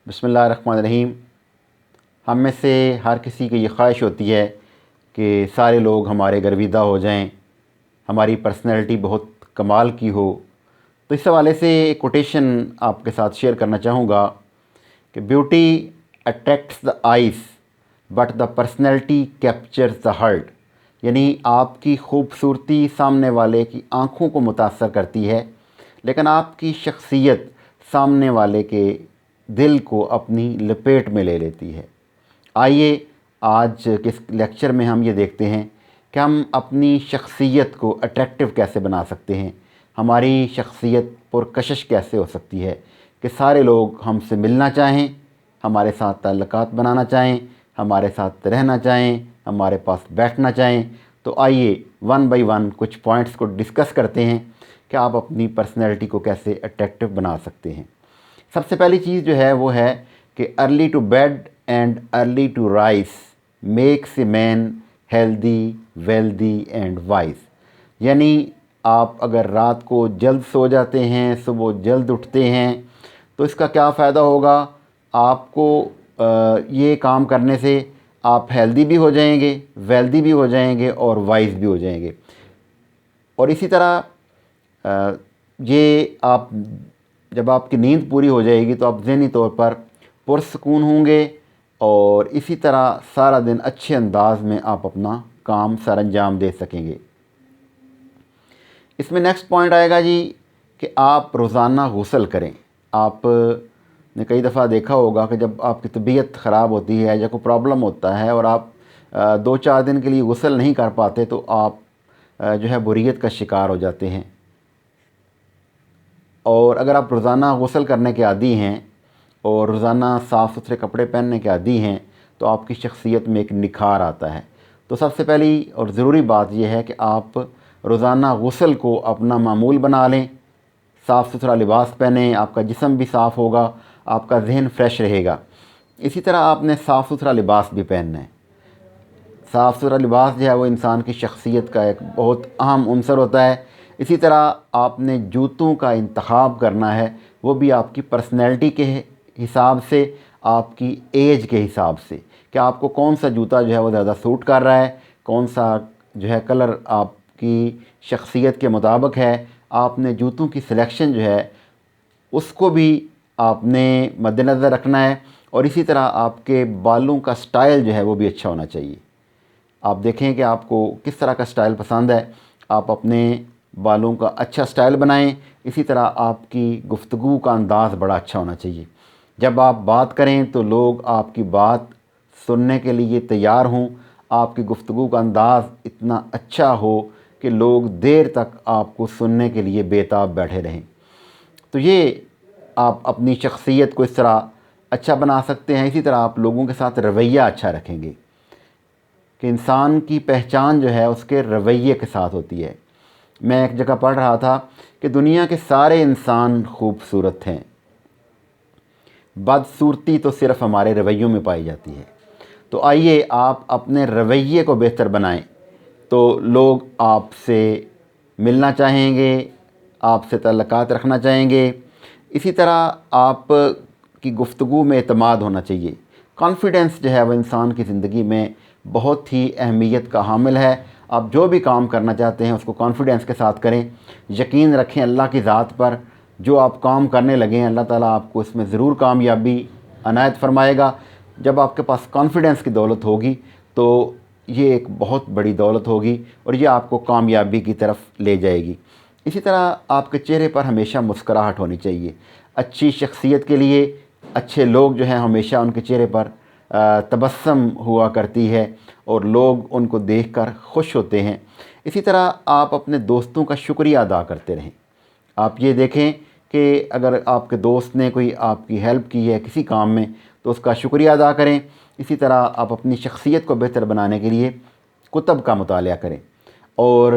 बिस्मिल्लाहिर्रहमानिर्रहीम। हम में से हर किसी की ये ख्वाहिश होती है कि सारे लोग हमारे गर्विदा हो जाएं, हमारी पर्सनैलिटी बहुत कमाल की हो। तो इस हवाले से एक कोटेशन आपके साथ शेयर करना चाहूँगा कि beauty attracts the eyes but the personality captures the heart. यानी आपकी खूबसूरती सामने वाले की आँखों को मुतासर करती है, लेकिन आपकी शख्सियत सामने वाले के दिल को अपनी लपेट में ले लेती है। आइए आज के इस लेक्चर में हम ये देखते हैं कि हम अपनी शख्सियत को अट्रैक्टिव कैसे बना सकते हैं, हमारी शख्सियत पुरकशिश कैसे हो सकती है कि सारे लोग हमसे मिलना चाहें, हमारे साथ ताल्लुकात बनाना चाहें, हमारे साथ रहना चाहें, हमारे पास बैठना चाहें। तो आइए वन बाय वन कुछ पॉइंट्स को डिस्कस करते हैं कि आप अपनी पर्सनैलिटी को कैसे अट्रैक्टिव बना सकते हैं। सबसे पहली चीज़ जो है वो है कि early to bed and early to rise makes a man healthy wealthy and wise. यानी आप अगर रात को जल्द सो जाते हैं, सुबह जल्द उठते हैं, तो इसका क्या फ़ायदा होगा आपको? ये काम करने से आप हेल्दी भी हो जाएंगे, वेल्दी भी हो जाएंगे और वाइज भी हो जाएंगे। और इसी तरह ये आप जब आपकी नींद पूरी हो जाएगी तो आप ज़हनी तौर पर पुरसकून होंगे और इसी तरह सारा दिन अच्छे अंदाज में आप अपना काम सर अंजाम दे सकेंगे। इसमें नेक्स्ट पॉइंट आएगा जी कि आप रोज़ाना गुस्ल करें। आपने कई दफ़ा देखा होगा कि जब आपकी तबीयत ख़राब होती है या कोई प्रॉब्लम होता है और आप 2-4 दिन के लिए गुस्ल नहीं कर पाते तो आप जो है बुरियत का शिकार हो जाते हैं। और अगर आप रोज़ाना गुस्ल करने के आदी हैं और रोज़ाना साफ़ सुथरे कपड़े पहनने के आदी हैं तो आपकी शख्सियत में एक निखार आता है। तो सबसे पहली और ज़रूरी बात यह है कि आप रोज़ाना गुस्ल को अपना मामूल बना लें, साफ़ सुथरा लिबास पहनें, आपका जिस्म भी साफ़ होगा, आपका जहन फ्रेश रहेगा। इसी तरह आपने साफ़ सुथरा लिबास भी पहनना है। साफ़ सुथरा लिबास जो है वो इंसान की शख्सियत का एक बहुत अहम अंसर होता है। इसी तरह आपने जूतों का इंतखाब करना है, वो भी आपकी पर्सनैलिटी के हिसाब से, आपकी एज के हिसाब से कि आपको कौन सा जूता जो है वो ज़्यादा सूट कर रहा है, कौन सा जो है कलर आपकी शख्सियत के मुताबिक है। आपने जूतों की सिलेक्शन जो है उसको भी आपने मद्देनज़र रखना है। और इसी तरह आपके बालों का स्टाइल जो है वो भी अच्छा होना चाहिए। आप देखें कि आपको किस तरह का स्टाइल पसंद है, आप अपने बालों का अच्छा स्टाइल बनाएं। इसी तरह आपकी गुफ्तगू का अंदाज़ बड़ा अच्छा होना चाहिए। जब आप बात करें तो लोग आपकी बात सुनने के लिए तैयार हों, आपकी गुफ्तगू का अंदाज़ इतना अच्छा हो कि लोग देर तक आपको सुनने के लिए बेताब बैठे रहें। तो ये आप अपनी शख्सियत को इस तरह अच्छा बना सकते हैं। इसी तरह आप लोगों के साथ रवैया अच्छा रखेंगे कि इंसान की पहचान जो है उसके रवैये के साथ होती है। मैं एक जगह पढ़ रहा था कि दुनिया के सारे इंसान खूबसूरत हैं, बदसूरती तो सिर्फ़ हमारे रवैयों में पाई जाती है। तो आइए आप अपने रवैये को बेहतर बनाएं तो लोग आपसे मिलना चाहेंगे, आपसे ताल्लुकात रखना चाहेंगे। इसी तरह आप की गुफ्तगू में एतमाद होना चाहिए। कॉन्फिडेंस जो है वह इंसान की ज़िंदगी में बहुत ही अहमियत का हामिल है। आप जो भी काम करना चाहते हैं उसको कॉन्फिडेंस के साथ करें। यकीन रखें अल्लाह की ज़ात पर, जो आप काम करने लगें अल्लाह ताला आपको इसमें ज़रूर कामयाबी अनायत फरमाएगा। जब आपके पास कॉन्फिडेंस की दौलत होगी तो ये एक बहुत बड़ी दौलत होगी और ये आपको कामयाबी की तरफ ले जाएगी। इसी तरह आपके चेहरे पर हमेशा मुस्कुराहट होनी चाहिए। अच्छी शख्सियत के लिए अच्छे लोग जो हैं हमेशा उनके चेहरे पर तबस्सुम हुआ करती है और लोग उनको देखकर खुश होते हैं। इसी तरह आप अपने दोस्तों का शुक्रिया अदा करते रहें। आप ये देखें कि अगर आपके दोस्त ने कोई आपकी हेल्प की है किसी काम में तो उसका शुक्रिया अदा करें। इसी तरह आप अपनी शख्सियत को बेहतर बनाने के लिए कुतब का मुतालिया करें। और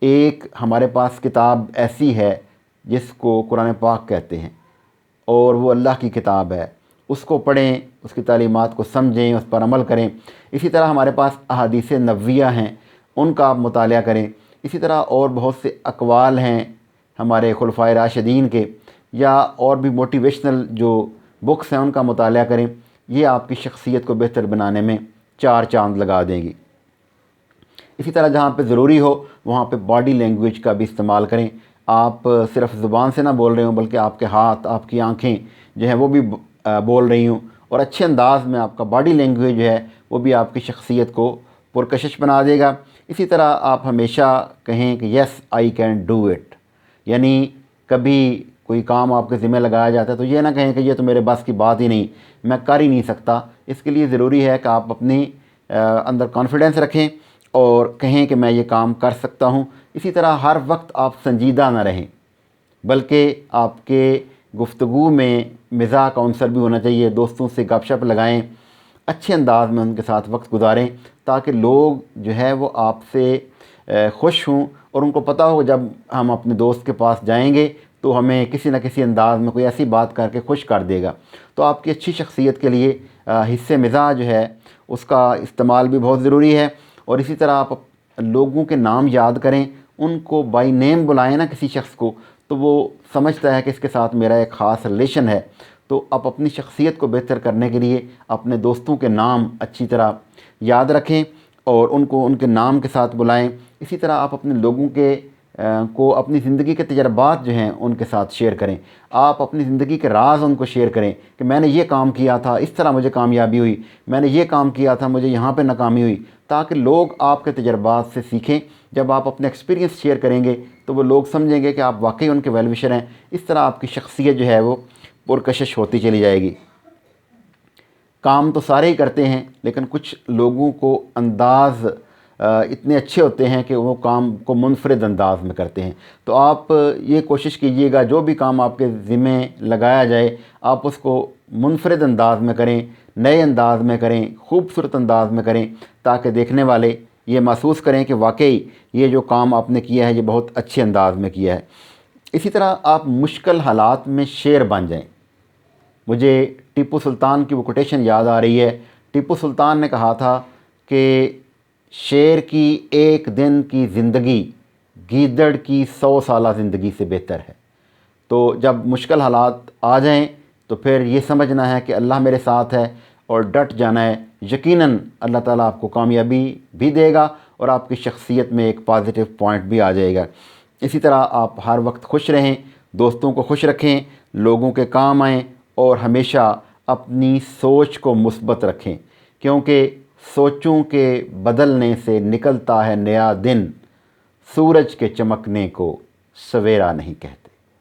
एक हमारे पास किताब ऐसी है जिसको कुरान पाक कहते हैं और वो अल्लाह की किताब है, उसको पढ़ें, उसकी तालीमात को समझें, उस पर अमल करें। इसी तरह हमारे पास अहादीस नबविया हैं, उनका आप मुतालिया करें। इसी तरह और बहुत से अक़वाल हैं हमारे खुलफ़ाए राशिदीन के, या और भी मोटिवेशनल जो بکس ہیں ان کا مطالعہ کریں، یہ آپ کی شخصیت کو بہتر بنانے میں 4 چاند لگا دیں گی۔ اسی طرح جہاں پہ ضروری ہو وہاں پہ باڈی لینگویج کا بھی استعمال کریں۔ آپ صرف زبان سے نہ بول رہے ہوں بلکہ آپ کے ہاتھ، آپ کی آنکھیں جو ہیں وہ بھی بول رہی ہوں، اور اچھے انداز میں آپ کا باڈی لینگویج جو ہے وہ بھی آپ کی شخصیت کو پرکشش بنا دے گا۔ اسی طرح آپ ہمیشہ کہیں کہ یس آئی کین ڈو اٹ، یعنی کبھی کوئی کام آپ کے ذمہ لگایا جاتا ہے تو یہ نہ کہیں کہ یہ تو میرے بس کی بات ہی نہیں، میں کر ہی نہیں سکتا۔ اس کے لیے ضروری ہے کہ آپ اپنی اندر کانفیڈنس رکھیں اور کہیں کہ میں یہ کام کر سکتا ہوں۔ اسی طرح ہر وقت آپ سنجیدہ نہ رہیں، بلکہ آپ کے گفتگو میں مزاح کا عنصر بھی ہونا چاہیے۔ دوستوں سے گپ شپ لگائیں، اچھے انداز میں ان کے ساتھ وقت گزاریں تاکہ لوگ جو ہے وہ آپ سے خوش ہوں، اور ان کو پتہ ہو جب ہم اپنے دوست کے پاس جائیں گے تو ہمیں کسی نہ کسی انداز میں کوئی ایسی بات کر کے خوش کر دے گا۔ تو آپ کی اچھی شخصیت کے لیے حصے مزاح جو ہے اس کا استعمال بھی بہت ضروری ہے۔ اور اسی طرح آپ لوگوں کے نام یاد کریں، ان کو بائی نیم بلائیں نا کسی شخص کو، تو وہ سمجھتا ہے کہ اس کے ساتھ میرا ایک خاص ریلیشن ہے۔ تو آپ اپنی شخصیت کو بہتر کرنے کے لیے اپنے دوستوں کے نام اچھی طرح یاد رکھیں اور ان کو ان کے نام کے ساتھ بلائیں۔ اسی طرح آپ اپنے لوگوں کو اپنی زندگی کے تجربات جو ہیں ان کے ساتھ شیئر کریں۔ آپ اپنی زندگی کے راز ان کو شیئر کریں کہ میں نے یہ کام کیا تھا، اس طرح مجھے کامیابی ہوئی، میں نے یہ کام کیا تھا، مجھے یہاں پہ ناکامی ہوئی، تاکہ لوگ آپ کے تجربات سے سیکھیں۔ جب آپ اپنے ایکسپیرینس شیئر کریں گے تو وہ لوگ سمجھیں گے کہ آپ واقعی ان کے ویل وشر ہیں۔ اس طرح آپ کی شخصیت جو ہے وہ پرکشش ہوتی چلی جائے گی۔ کام تو سارے ہی کرتے ہیں لیکن کچھ لوگوں کو انداز اتنے اچھے ہوتے ہیں کہ وہ کام کو منفرد انداز میں کرتے ہیں۔ تو آپ یہ کوشش کیجئے گا جو بھی کام آپ کے ذمہ لگایا جائے آپ اس کو منفرد انداز میں کریں، نئے انداز میں کریں، خوبصورت انداز میں کریں، تاکہ دیکھنے والے یہ محسوس کریں کہ واقعی یہ جو کام آپ نے کیا ہے یہ بہت اچھے انداز میں کیا ہے۔ اسی طرح آپ مشکل حالات میں شیر بن جائیں۔ مجھے ٹیپو سلطان کی وہ کوٹیشن یاد آ رہی ہے۔ ٹیپو سلطان نے کہا تھا کہ شیر کی ایک دن کی زندگی گیدڑ کی 100 سالہ زندگی سے بہتر ہے۔ تو جب مشکل حالات آ جائیں تو پھر یہ سمجھنا ہے کہ اللہ میرے ساتھ ہے اور ڈٹ جانا ہے۔ یقیناً اللہ تعالیٰ آپ کو کامیابی بھی دے گا اور آپ کی شخصیت میں ایک پازیٹیو پوائنٹ بھی آ جائے گا۔ اسی طرح آپ ہر وقت خوش رہیں، دوستوں کو خوش رکھیں، لوگوں کے کام آئیں اور ہمیشہ اپنی سوچ کو مثبت رکھیں، کیونکہ سوچوں کے بدلنے سے نکلتا ہے نیا دن، سورج کے چمکنے کو سویرا نہیں کہتے۔